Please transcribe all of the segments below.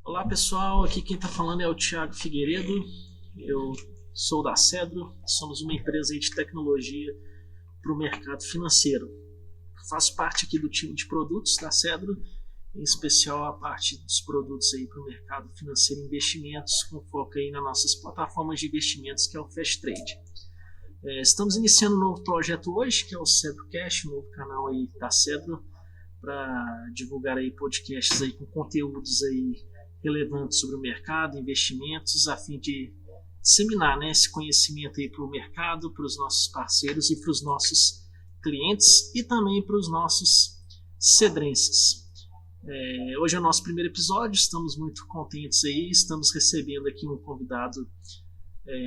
Olá pessoal, aqui quem está falando é o Thiago Figueiredo, eu sou da Cedro, somos uma empresa aí de tecnologia para o mercado financeiro. Faço parte aqui do time de produtos da Cedro, em especial a parte dos produtos aí para o mercado financeiro e investimentos, com foco aí nas nossas plataformas de investimentos, que é o Fast Trade. Estamos iniciando um novo projeto hoje, que é o Cedro Cash, um novo canal aí da Cedro, para divulgar aí podcasts aí com conteúdos aí relevantes sobre o mercado, investimentos, a fim de disseminar, né, esse conhecimento aí para o mercado, para os nossos parceiros e para os nossos clientes e também para os nossos cedrenses. Hoje é o nosso primeiro episódio, estamos muito contentes aí, estamos recebendo aqui um convidado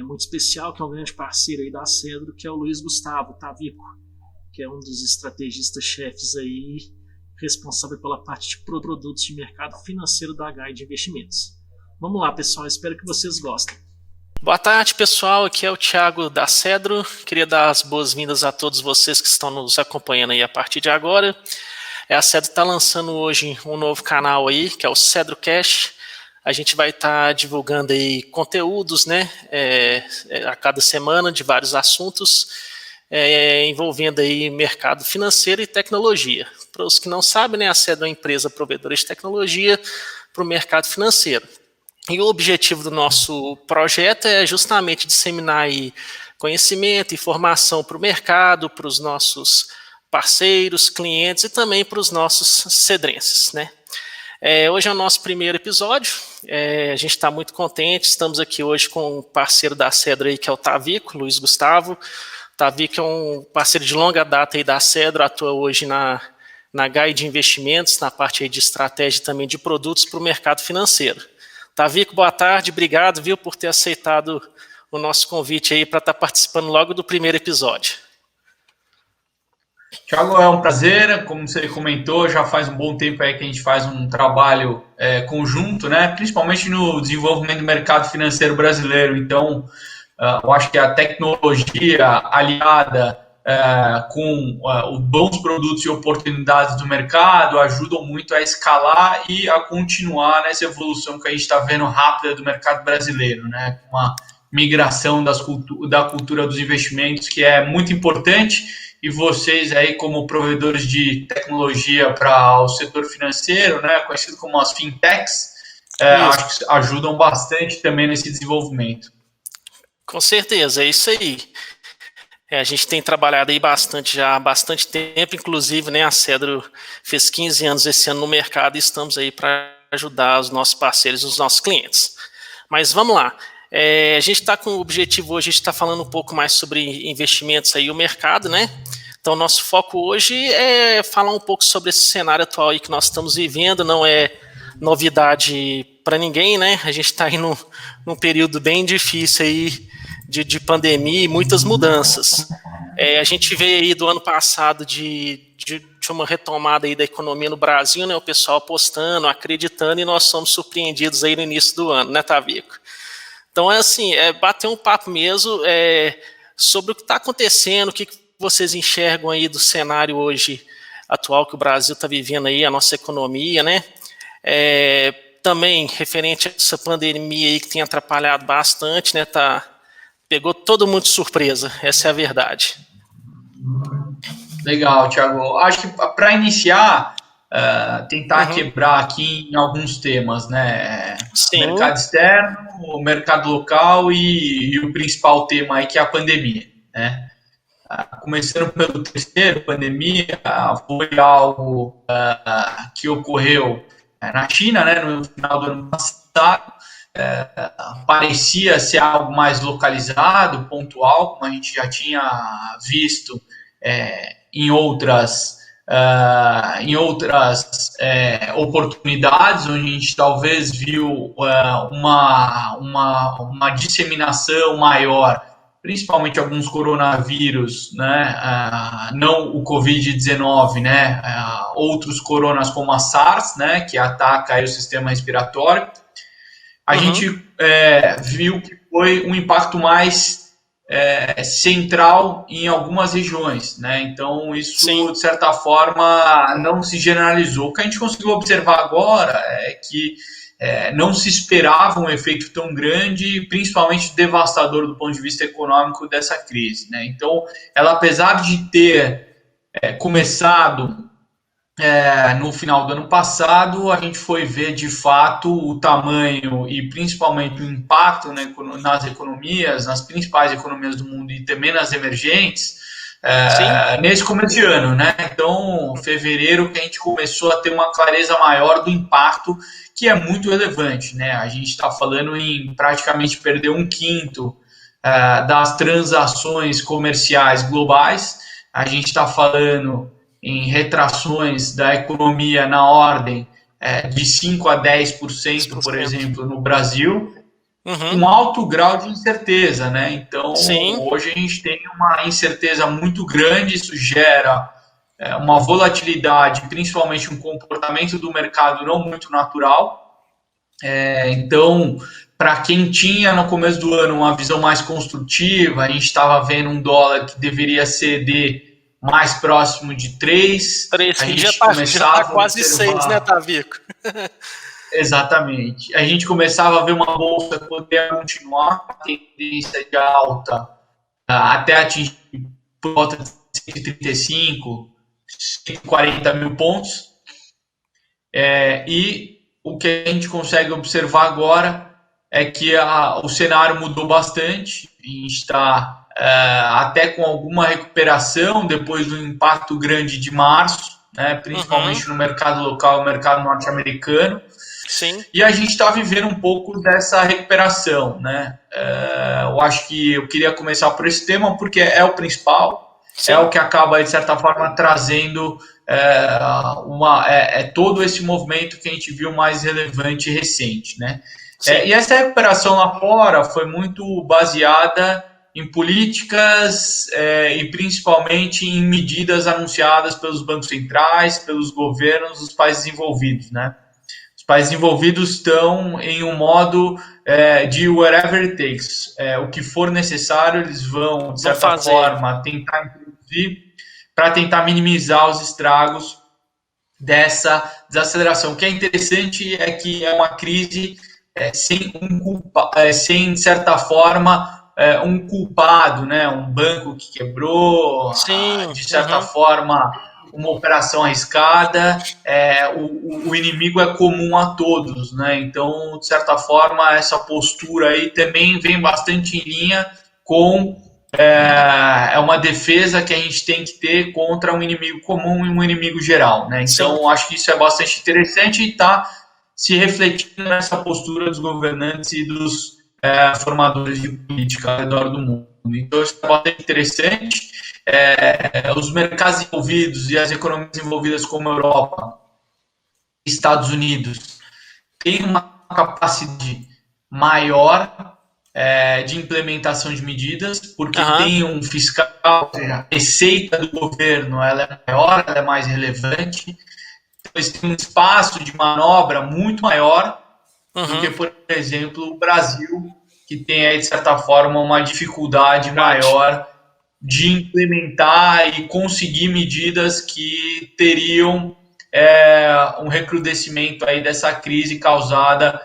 muito especial, que é um grande parceiro aí da Cedro, que é o Luiz Gustavo Tavico, que é um dos estrategistas-chefes aí, responsável pela parte de produtos de mercado financeiro da Guide Investimentos. Vamos lá, pessoal, espero que vocês gostem. Boa tarde, pessoal, aqui é o Thiago da Cedro. Queria dar as boas-vindas a todos vocês que estão nos acompanhando aí a partir de agora. A Cedro está lançando hoje um novo canal aí, que é o Cedro Cash. A gente vai estar divulgando aí conteúdos, né, a cada semana de vários assuntos, envolvendo aí mercado financeiro e tecnologia. Para os que não sabem, né, a Cedro é uma empresa provedora de tecnologia para o mercado financeiro. E o objetivo do nosso projeto é justamente disseminar aí conhecimento, informação para o mercado, para os nossos parceiros, clientes e também para os nossos cedrenses, né? Hoje é o nosso primeiro episódio, a gente está muito contente, estamos aqui hoje com um parceiro da Cedro aí, que é o Tavico, Luiz Gustavo. Tavico é um parceiro de longa data aí da Cedro, atua hoje na Guide Investimentos, na parte aí de estratégia e também de produtos para o mercado financeiro. Tavico, boa tarde, obrigado, viu, por ter aceitado o nosso convite aí para estar participando logo do primeiro episódio. Thiago, é um prazer, como você comentou, já faz um bom tempo aí que a gente faz um trabalho conjunto, né? Principalmente no desenvolvimento do mercado financeiro brasileiro. Então, eu acho que a tecnologia aliada com os bons produtos e oportunidades do mercado ajudam muito a escalar e a continuar nessa evolução que a gente está vendo rápida do mercado brasileiro, né? Uma migração da cultura dos investimentos que é muito importante. E vocês aí, como provedores de tecnologia para o setor financeiro, né, conhecido como as fintechs, acho que ajudam bastante também nesse desenvolvimento. Com certeza, é isso aí. A gente tem trabalhado aí já há bastante tempo, inclusive, né, a Cedro fez 15 anos esse ano no mercado e estamos aí para ajudar os nossos parceiros e os nossos clientes. Mas vamos lá. A gente está com o objetivo hoje, a gente está falando um pouco mais sobre investimentos aí, o mercado, né? Então, nosso foco hoje é falar um pouco sobre esse cenário atual aí que nós estamos vivendo, não é novidade para ninguém, né? A gente está aí num período bem difícil aí de pandemia e muitas mudanças. A gente veio aí do ano passado de uma retomada aí da economia no Brasil, né? O pessoal apostando, acreditando, e nós somos surpreendidos aí no início do ano, né, Tavico? Então, bater um papo mesmo sobre o que está acontecendo, o que vocês enxergam aí do cenário hoje atual que o Brasil está vivendo aí, a nossa economia, né? Também referente a essa pandemia aí que tem atrapalhado bastante, né? Pegou todo mundo de surpresa, essa é a verdade. Legal, Thiago. Acho que para iniciar, tentar quebrar aqui em alguns temas, né? Sim. Mercado externo, o mercado local e o principal tema aí que é a pandemia, né? Começando pelo terceiro, pandemia, foi algo que ocorreu na China, né, no final do ano passado. Parecia ser algo mais localizado, pontual, como a gente já tinha visto em outras oportunidades, onde a gente talvez viu uma disseminação maior, principalmente alguns coronavírus, né? Não o Covid-19, né? Outros coronas como a SARS, né? Que ataca aí o sistema respiratório. A gente viu que foi um impacto mais central em algumas regiões, né? Então isso, sim, de certa forma não se generalizou. O que a gente conseguiu observar agora é que não se esperava um efeito tão grande, principalmente devastador do ponto de vista econômico dessa crise, né? Então, ela, apesar de ter começado no final do ano passado, a gente foi ver de fato o tamanho e principalmente o impacto, né, nas economias, nas principais economias do mundo e também nas emergentes, nesse começo de ano, né? Então, fevereiro que a gente começou a ter uma clareza maior do impacto, que é muito relevante, né? A gente está falando em praticamente perder um quinto das transações comerciais globais. A gente está falando em retrações da economia na ordem de 5 a 10%, por exemplo, no Brasil, com alto grau de incerteza, né? Então, hoje a gente tem uma incerteza muito grande, isso gera uma volatilidade, principalmente um comportamento do mercado não muito natural. Então, para quem tinha no começo do ano uma visão mais construtiva, a gente estava vendo um dólar que deveria ceder mais próximo de 3. A gente já está quase 6, né, Tavico? Exatamente. A gente começava a ver uma bolsa poder continuar a tendência de alta até atingir por volta de 135, 140 mil pontos. E o que a gente consegue observar agora é que o cenário mudou bastante. A gente está até com alguma recuperação depois do impacto grande de março, né, principalmente no mercado local, no mercado norte-americano. Sim. E a gente está vivendo um pouco dessa recuperação, né? Eu acho que eu queria começar por esse tema porque é o principal, é o que acaba, de certa forma, trazendo todo esse movimento que a gente viu mais relevante e recente, né? E essa recuperação lá fora foi muito baseada em políticas e principalmente em medidas anunciadas pelos bancos centrais, pelos governos dos países envolvidos, né? Os países envolvidos estão em um modo de whatever it takes. O que for necessário, eles vão, de certa forma, tentar introduzir para tentar minimizar os estragos dessa desaceleração. O que é interessante é que é uma crise sem, de certa forma, um culpado, né? Um banco que quebrou, de certa forma, uma operação arriscada, o inimigo é comum a todos, né? Então, de certa forma, essa postura aí também vem bastante em linha com uma defesa que a gente tem que ter contra um inimigo comum e um inimigo geral, né? Então, acho que isso é bastante interessante e está se refletindo nessa postura dos governantes e dos formadores de política ao redor do mundo. Então, isso é bastante interessante. Os mercados envolvidos e as economias envolvidas como a Europa e Estados Unidos têm uma capacidade maior de implementação de medidas, porque tem um fiscal, a receita do governo ela é maior, ela é mais relevante, então eles têm um espaço de manobra muito maior do que, por exemplo, o Brasil, que tem aí, de certa forma, uma dificuldade maior de implementar e conseguir medidas que teriam um recrudescimento aí dessa crise causada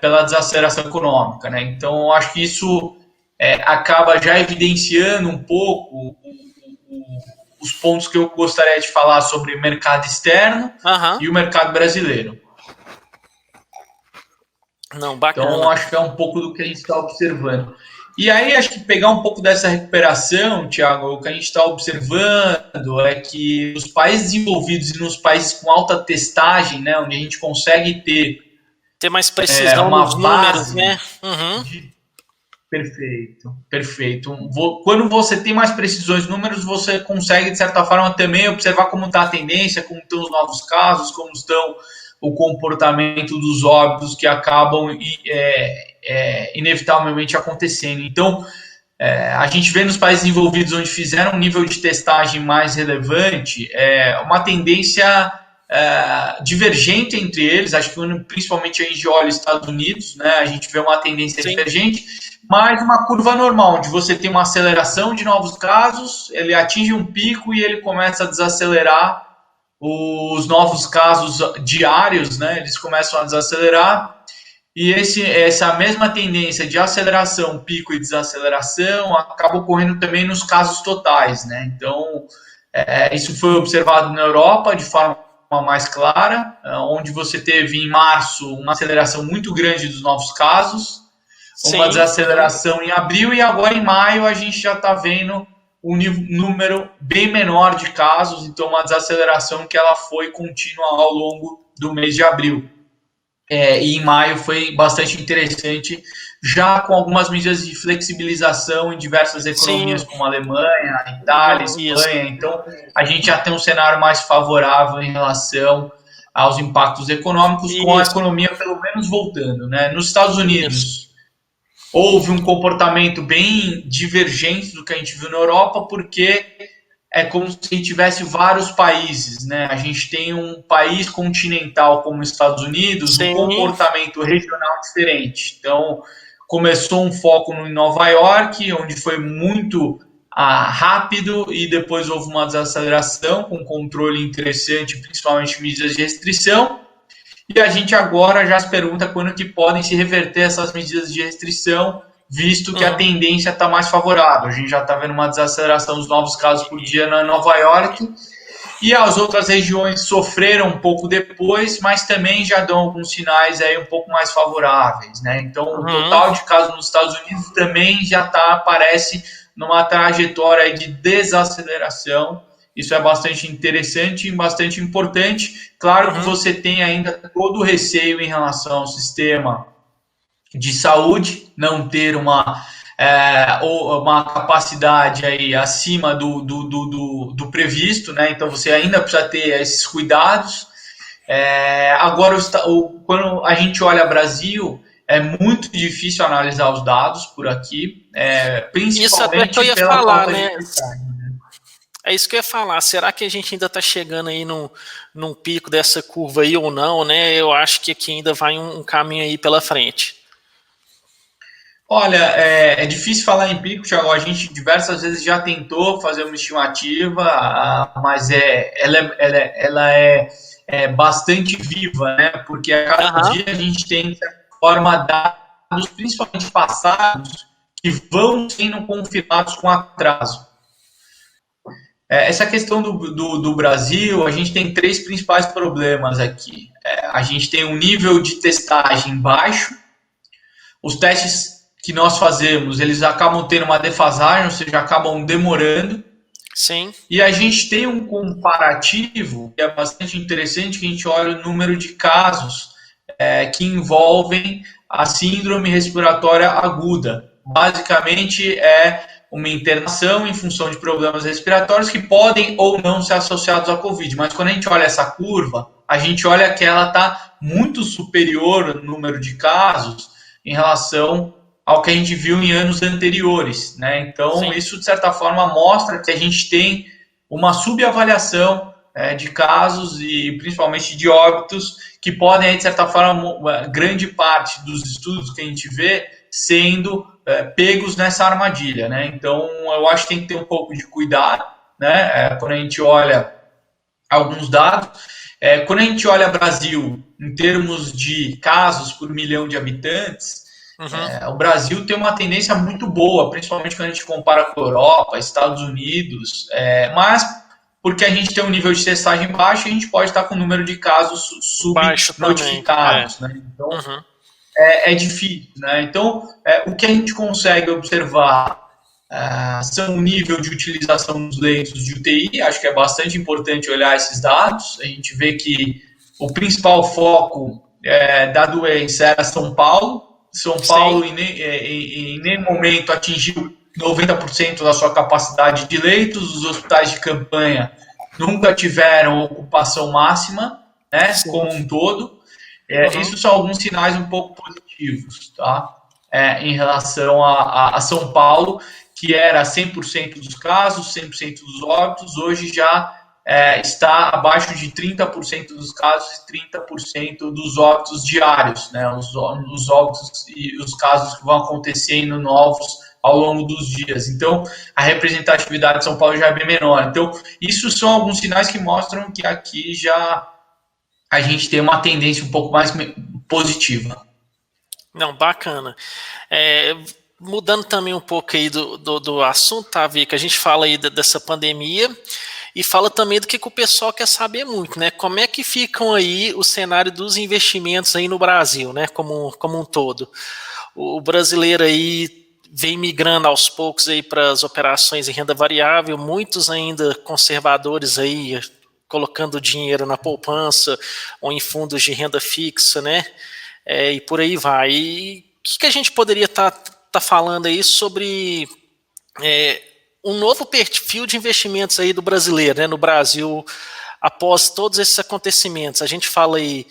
pela desaceleração econômica, né? Então, eu acho que isso acaba já evidenciando um pouco os pontos que eu gostaria de falar sobre o mercado externo e o mercado brasileiro. Não, bacana. Então, acho que é um pouco do que a gente está observando. E aí, acho que pegar um pouco dessa recuperação, Thiago, o que a gente está observando é que nos países desenvolvidos e nos países com alta testagem, né, onde a gente consegue ter mais precisão nos números, né? Perfeito. Quando você tem mais precisões nos números, você consegue, de certa forma, também observar como está a tendência, como estão os novos casos, como estão o comportamento dos óbitos que acabam inevitavelmente acontecendo. Então, a gente vê nos países envolvidos onde fizeram um nível de testagem mais relevante, uma tendência divergente entre eles. Acho que principalmente a gente olha os Estados Unidos, né, a gente vê uma tendência divergente, mas uma curva normal, onde você tem uma aceleração de novos casos, ele atinge um pico e ele começa a desacelerar. Os novos casos diários, né, eles começam a desacelerar e essa mesma tendência de aceleração, pico e desaceleração acaba ocorrendo também nos casos totais, né? Então, isso foi observado na Europa de forma mais clara, onde você teve em março uma aceleração muito grande dos novos casos, uma desaceleração em abril, e agora em maio a gente já está vendo um número bem menor de casos, então uma desaceleração que ela foi contínua ao longo do mês de abril. E em maio foi bastante interessante, já com algumas medidas de flexibilização em diversas economias, como a Alemanha, Itália, Espanha. Então, a gente já tem um cenário mais favorável em relação aos impactos econômicos, com a economia pelo menos voltando, né? Nos Estados Unidos, houve um comportamento bem divergente do que a gente viu na Europa, porque é como se tivesse vários países, né? A gente tem um país continental como os Estados Unidos, um comportamento regional diferente. Então, começou um foco em Nova York, onde foi muito rápido, e depois houve uma desaceleração com controle interessante, principalmente medidas de restrição. E a gente agora já se pergunta quando que podem se reverter essas medidas de restrição, visto que a tendência está mais favorável. A gente já está vendo uma desaceleração dos novos casos por dia na Nova York, e as outras regiões sofreram um pouco depois, mas também já dão alguns sinais aí um pouco mais favoráveis, né? Então, o total de casos nos Estados Unidos também já aparece numa trajetória de desaceleração. Isso é bastante interessante e bastante importante. Claro que você tem ainda todo o receio em relação ao sistema de saúde, não ter uma capacidade aí acima do previsto, né? Então você ainda precisa ter esses cuidados. Agora, quando a gente olha Brasil, é muito difícil analisar os dados por aqui, principalmente isso até que eu ia pela falar, falta né? de detalhe. É isso que eu ia falar. Será que a gente ainda está chegando aí num pico dessa curva aí ou não, né? Eu acho que aqui ainda vai um caminho aí pela frente. Olha, é difícil falar em pico, Thiago. A gente diversas vezes já tentou fazer uma estimativa, mas ela é bastante viva, né? Porque a cada dia a gente tem, de certa forma, dados, principalmente passados, que vão sendo confirmados com atraso. Essa questão do Brasil, a gente tem três principais problemas aqui. A gente tem um nível de testagem baixo, os testes que nós fazemos, eles acabam tendo uma defasagem, ou seja, acabam demorando. Sim. E a gente tem um comparativo que é bastante interessante, que a gente olha o número de casos que envolvem a síndrome respiratória aguda. Basicamente, é uma internação em função de problemas respiratórios que podem ou não ser associados à Covid. Mas quando a gente olha essa curva, a gente olha que ela está muito superior no número de casos em relação ao que a gente viu em anos anteriores, né? Então, isso, de certa forma, mostra que a gente tem uma subavaliação de casos e, principalmente, de óbitos, que podem, de certa forma, grande parte dos estudos que a gente vê sendo pegos nessa armadilha, né? Então, eu acho que tem que ter um pouco de cuidado, né? Quando a gente olha alguns dados, quando a gente olha Brasil em termos de casos por milhão de habitantes, o Brasil tem uma tendência muito boa, principalmente quando a gente compara com a Europa, Estados Unidos, mas porque a gente tem um nível de testagem baixo, a gente pode estar com um número de casos subnotificados, né? Então, é difícil, né? Então, o que a gente consegue observar são o nível de utilização dos leitos de UTI. Acho que é bastante importante olhar esses dados. A gente vê que o principal foco da doença era São Paulo. São Paulo, em nenhum momento, atingiu 90% da sua capacidade de leitos. Os hospitais de campanha nunca tiveram ocupação máxima, né, como um todo. Isso são alguns sinais um pouco positivos, tá? Em relação a São Paulo, que era 100% dos casos, 100% dos óbitos, hoje já está abaixo de 30% dos casos e 30% dos óbitos diários, né? Os óbitos e os casos que vão acontecendo novos ao longo dos dias. Então, a representatividade de São Paulo já é bem menor. Então, isso são alguns sinais que mostram que aqui já a gente tem uma tendência um pouco mais positiva. Não, bacana. Mudando também um pouco aí do assunto, tá, Vic? A gente fala aí dessa pandemia e fala também do que o pessoal quer saber muito, né? Como é que ficam aí o cenário dos investimentos aí no Brasil, né? Como um todo. O brasileiro aí vem migrando aos poucos aí para as operações em renda variável, muitos ainda conservadores aí colocando dinheiro na poupança ou em fundos de renda fixa, né? E por aí vai. E o que a gente poderia tá falando aí sobre um novo perfil de investimentos aí do brasileiro, né, no Brasil, após todos esses acontecimentos? A gente fala aí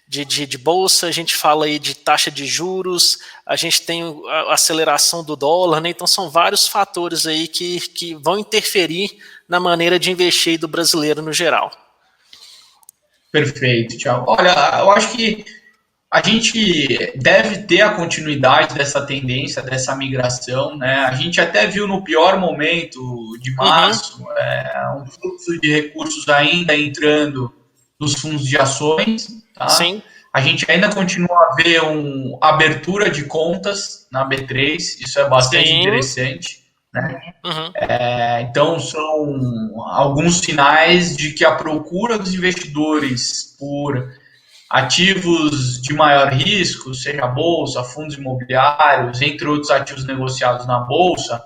de bolsa, a gente fala aí de taxa de juros, a gente tem a aceleração do dólar, né? Então são vários fatores aí que vão interferir na maneira de investir do brasileiro no geral. Perfeito, Thiago. Olha, eu acho que a gente deve ter a continuidade dessa tendência, dessa migração, né? A gente até viu no pior momento de março um fluxo de recursos ainda entrando nos fundos de ações, tá? Sim. A gente ainda continua a ver uma abertura de contas na B3, isso é bastante interessante, né? Então, são alguns sinais de que a procura dos investidores por ativos de maior risco, seja bolsa, fundos imobiliários, entre outros ativos negociados na bolsa,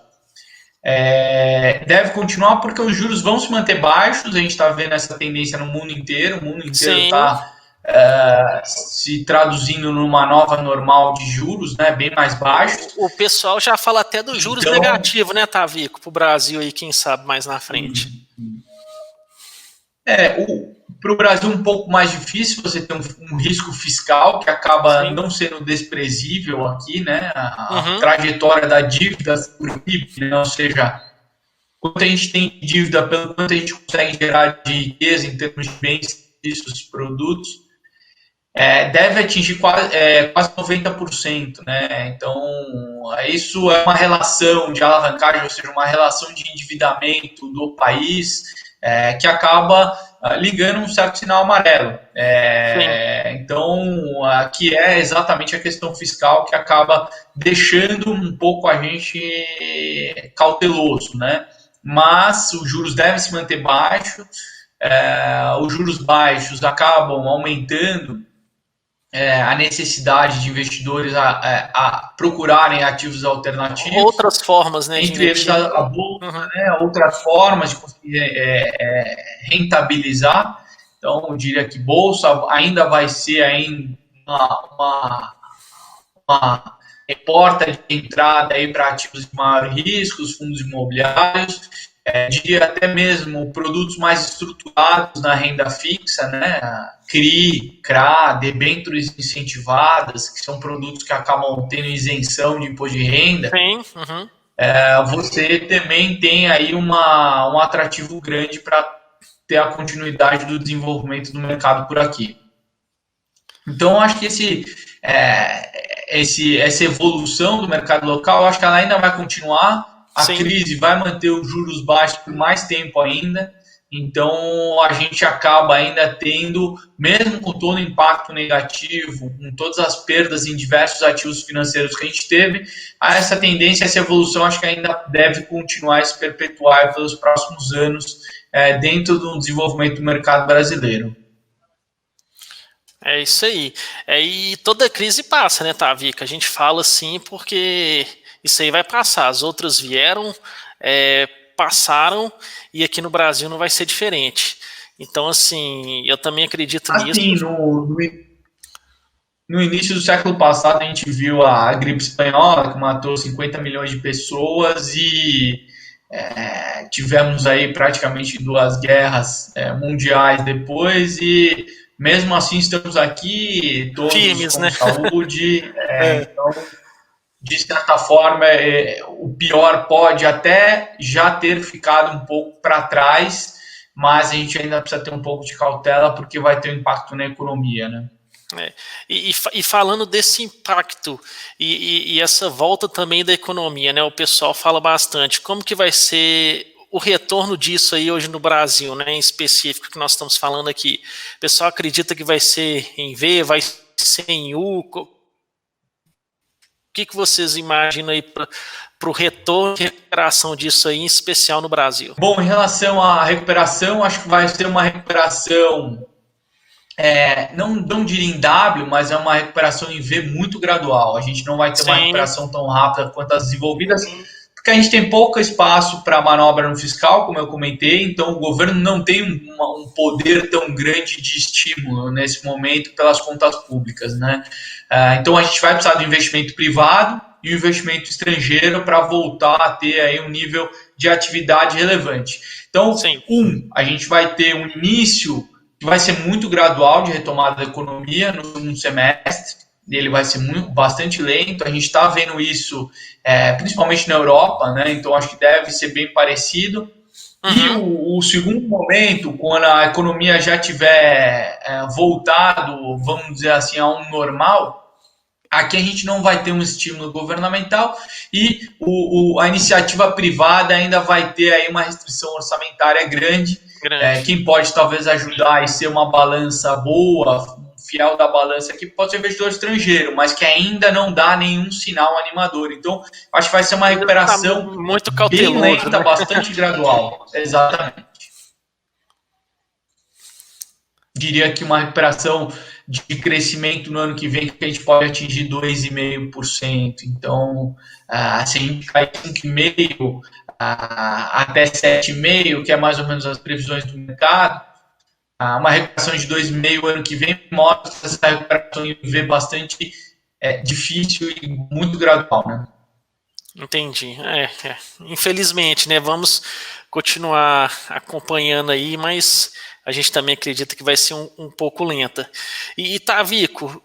deve continuar porque os juros vão se manter baixos. A gente está vendo essa tendência no mundo inteiro. O mundo inteiro está se traduzindo numa nova normal de juros, né, bem mais baixos. O pessoal já fala até dos juros negativos, né, Tavico, para o Brasil aí, quem sabe, mais na frente. Para o Brasil um pouco mais difícil, você tem um risco fiscal que acaba não sendo desprezível aqui, né? A trajetória da dívida por PIB, né? Ou seja, quanto a gente tem dívida, pelo quanto a gente consegue gerar de riqueza em termos de bens, serviços, produtos, deve atingir quase 90%, né? Então, isso é uma relação de alavancagem, ou seja, uma relação de endividamento do país que acaba ligando um certo sinal amarelo. Então, aqui é exatamente a questão fiscal que acaba deixando um pouco a gente cauteloso, né? Mas os juros devem se manter baixos, os juros baixos acabam aumentando a necessidade de investidores a procurarem ativos alternativos. Outras formas, né? Entre eles a bolsa, né, outras formas de conseguir rentabilizar. Então, eu diria que bolsa ainda vai ser uma porta de entrada para ativos de maior risco, os fundos imobiliários. Diria até mesmo produtos mais estruturados na renda fixa, né? CRI, CRA, debêntures incentivadas, que são produtos que acabam tendo isenção de imposto de renda. Sim. Você também tem aí um atrativo grande para ter a continuidade do desenvolvimento do mercado por aqui. Então, acho que essa evolução do mercado local, acho que ela ainda vai continuar. A crise vai manter os juros baixos por mais tempo ainda. Então, a gente acaba ainda tendo, mesmo com todo o impacto negativo, com todas as perdas em diversos ativos financeiros que a gente teve, essa tendência, essa evolução, acho que ainda deve continuar a se perpetuar pelos próximos anos dentro do desenvolvimento do mercado brasileiro. É isso aí. E toda crise passa, né, Tavica? A gente fala assim porque isso aí vai passar. As outras vieram, passaram, e aqui no Brasil não vai ser diferente. Então, assim, eu também acredito nisso. No início do século passado, a gente viu a gripe espanhola, que matou 50 milhões de pessoas, e tivemos aí praticamente 2 guerras mundiais depois, e mesmo assim estamos aqui, todos firmes, com né? saúde. Então, de certa forma, o pior pode até já ter ficado um pouco para trás, mas a gente ainda precisa ter um pouco de cautela, porque vai ter um impacto na economia, né? E falando desse impacto e essa volta também da economia, né? O pessoal fala bastante. Como que vai ser o retorno disso aí hoje no Brasil, né? Em específico, que nós estamos falando aqui. O pessoal acredita que vai ser em V, vai ser em U? que vocês imaginam aí para o retorno e recuperação disso aí, em especial no Brasil? Bom, em relação à recuperação, acho que vai ser uma recuperação, não diria em W, mas é uma recuperação em V muito gradual. A gente não vai ter uma recuperação tão rápida quanto as desenvolvidas, porque a gente tem pouco espaço para manobra no fiscal, como eu comentei, então o governo não tem um poder tão grande de estímulo nesse momento pelas contas públicas, né? Então a gente vai precisar do investimento privado e o investimento estrangeiro para voltar a ter aí um nível de atividade relevante. Então, a gente vai ter um início que vai ser muito gradual de retomada da economia no segundo semestre. Ele vai ser bastante lento, a gente está vendo isso principalmente na Europa, né? Então acho que deve ser bem parecido. E o segundo momento, quando a economia já tiver voltado, vamos dizer assim, a um normal, aqui a gente não vai ter um estímulo governamental e a iniciativa privada ainda vai ter aí uma restrição orçamentária grande. Quem pode talvez ajudar e ser uma balança boa, fiel da balança aqui, pode ser investidor estrangeiro, mas que ainda não dá nenhum sinal animador. Então, acho que vai ser uma recuperação muito cauteloso, bem lenta, né? bastante gradual. Exatamente. Diria que uma recuperação de crescimento no ano que vem, que a gente pode atingir 2,5%. Então, se a gente cair 5,5% até 7,5%, que é mais ou menos as previsões do mercado, uma recuperação de 2,5% ano que vem mostra essa recuperação em V bastante difícil e muito gradual, né? Entendi. Infelizmente, né? Vamos continuar acompanhando aí, mas a gente também acredita que vai ser um pouco lenta. E Tavico,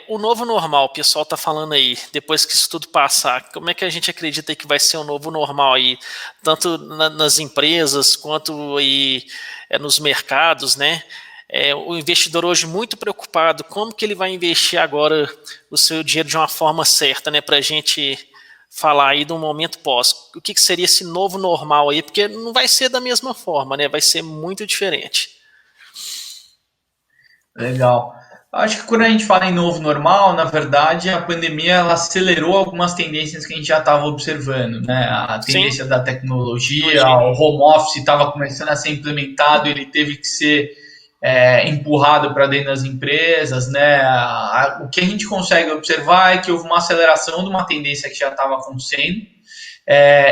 o novo normal, o pessoal está falando aí, depois que isso tudo passar, como é que a gente acredita que vai ser o novo normal aí, tanto nas empresas quanto aí nos mercados, né? O investidor hoje muito preocupado, como que ele vai investir agora o seu dinheiro de uma forma certa, né? Para a gente falar aí de um momento pós. O que seria esse novo normal aí? Porque não vai ser da mesma forma, né? Vai ser muito diferente. Legal. Acho que quando a gente fala em novo normal, na verdade, a pandemia ela acelerou algumas tendências que a gente já estava observando, né? A tendência da tecnologia, o home office estava começando a ser implementado, ele teve que ser empurrado para dentro das empresas, né? O que a gente consegue observar é que houve uma aceleração de uma tendência que já estava acontecendo,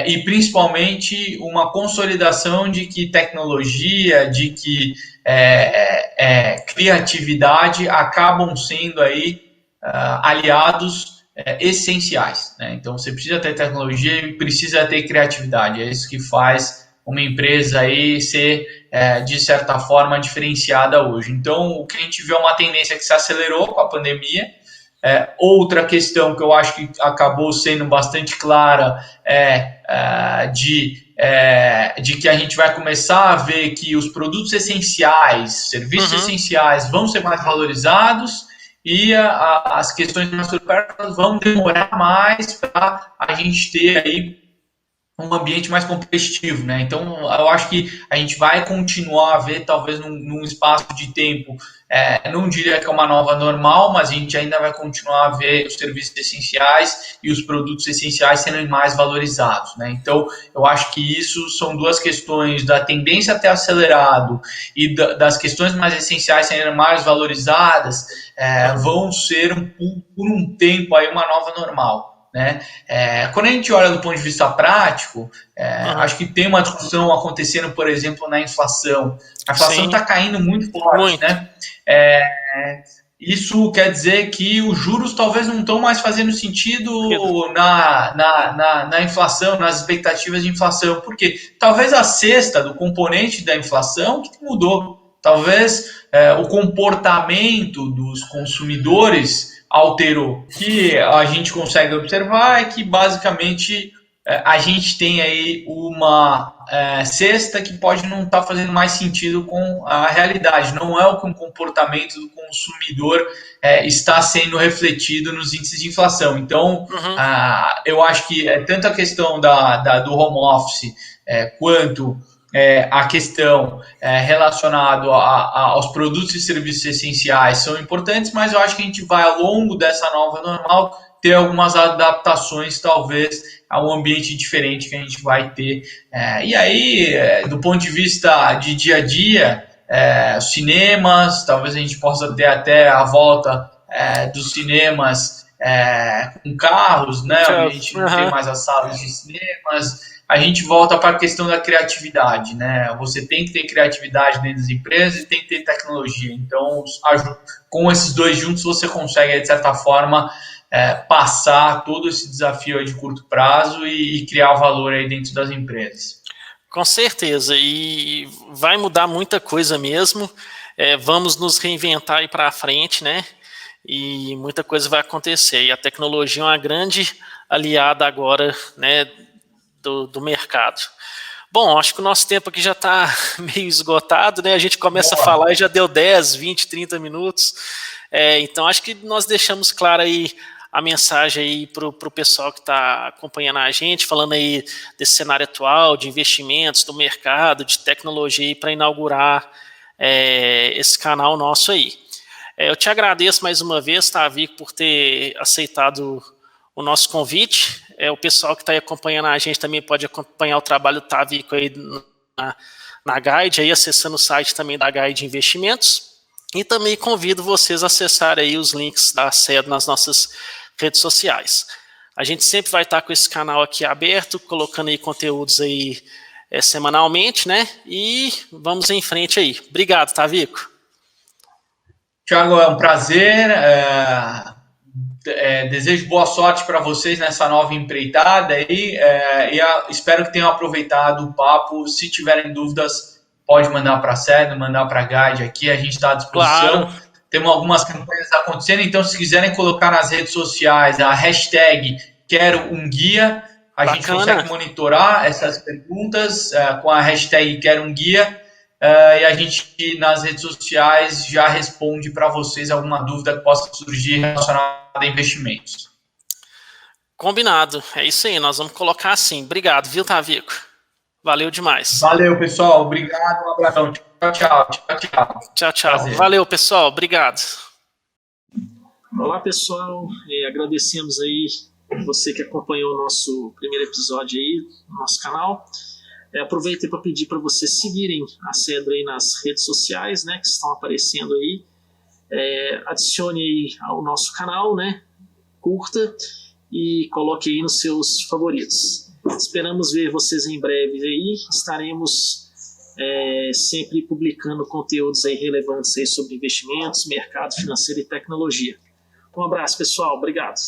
e principalmente uma consolidação de que tecnologia, de que criatividade acabam sendo aí aliados essenciais, né? Então você precisa ter tecnologia e precisa ter criatividade. É isso que faz uma empresa aí ser de certa forma diferenciada hoje. Então o que a gente vê é uma tendência que se acelerou com a pandemia. Outra questão que eu acho que acabou sendo bastante clara de que a gente vai começar a ver que os produtos essenciais, serviços essenciais vão ser mais valorizados e as questões mais supérfluas vão demorar mais para a gente ter aí um ambiente mais competitivo, né? Então, eu acho que a gente vai continuar a ver, talvez num espaço de tempo, não diria que é uma nova normal, mas a gente ainda vai continuar a ver os serviços essenciais e os produtos essenciais sendo mais valorizados, né? Então, eu acho que isso são duas questões da tendência a ter acelerado e das questões mais essenciais sendo mais valorizadas, vão ser por um tempo aí uma nova normal. Né? Quando a gente olha do ponto de vista prático, acho que tem uma discussão acontecendo, por exemplo, na inflação. A inflação está caindo muito forte, né? Isso quer dizer que os juros talvez não estão mais fazendo sentido na inflação, nas expectativas de inflação, porque talvez a cesta do componente da inflação que mudou. Talvez o comportamento dos consumidores alterou. O que a gente consegue observar é que basicamente a gente tem aí uma cesta que pode não estar fazendo mais sentido com a realidade. Não é o que o comportamento do consumidor está sendo refletido nos índices de inflação. Então, eu acho que tanto a questão do home office quanto a questão relacionada aos produtos e serviços essenciais são importantes, mas eu acho que a gente vai, ao longo dessa nova normal, ter algumas adaptações, talvez, ao ambiente diferente que a gente vai ter. E aí, do ponto de vista de dia a dia, cinemas, talvez a gente possa ter até a volta dos cinemas com carros, né? Onde a gente não tem mais as salas de cinemas. A gente volta para a questão da criatividade, né? Você tem que ter criatividade dentro das empresas e tem que ter tecnologia. Então, com esses dois juntos, você consegue, de certa forma, passar todo esse desafio aí de curto prazo e criar valor aí dentro das empresas. Com certeza, e vai mudar muita coisa mesmo. Vamos nos reinventar aí para frente, né? E muita coisa vai acontecer. E a tecnologia é uma grande aliada agora, né, do mercado. Bom, acho que o nosso tempo aqui já está meio esgotado, né? A gente começa a falar e já deu 10, 20, 30 minutos. Então, acho que nós deixamos claro aí a mensagem aí para o pessoal que está acompanhando a gente, falando aí desse cenário atual, de investimentos, do mercado, de tecnologia, para inaugurar esse canal nosso aí. Eu te agradeço mais uma vez, Tavico, por ter aceitado o nosso convite. O pessoal que está aí acompanhando a gente também pode acompanhar o trabalho do Tavico aí na Guide, aí acessando o site também da Guide Investimentos. E também convido vocês a acessarem aí os links da SED nas nossas redes sociais. A gente sempre vai estar com esse canal aqui aberto, colocando aí conteúdos aí semanalmente, né? E vamos em frente aí. Obrigado, Tavico. Thiago, é um prazer. Desejo boa sorte para vocês nessa nova empreitada aí, espero que tenham aproveitado o papo. Se tiverem dúvidas, pode mandar para a SED, mandar para a Guide aqui, a gente está à disposição. Claro. Temos algumas campanhas acontecendo, então se quiserem colocar nas redes sociais a hashtag Quero um Guia, a gente consegue monitorar essas perguntas com a hashtag Quero um Guia. E a gente, nas redes sociais, já responde para vocês alguma dúvida que possa surgir relacionada a investimentos. Combinado. É isso aí, nós vamos colocar assim. Obrigado, viu, Tavico? Valeu demais. Valeu, pessoal. Obrigado. Um abração. Tchau, tchau. Tchau, tchau. Prazer. Valeu, pessoal. Obrigado. Olá, pessoal. Agradecemos aí você que acompanhou o nosso primeiro episódio aí no nosso canal. Aproveitei para pedir para vocês seguirem a Cedro aí nas redes sociais, né, que estão aparecendo aí. Adicione aí ao nosso canal, né, curta e coloque aí nos seus favoritos. Esperamos ver vocês em breve aí. Estaremos sempre publicando conteúdos aí relevantes aí sobre investimentos, mercado financeiro e tecnologia. Um abraço, pessoal. Obrigado.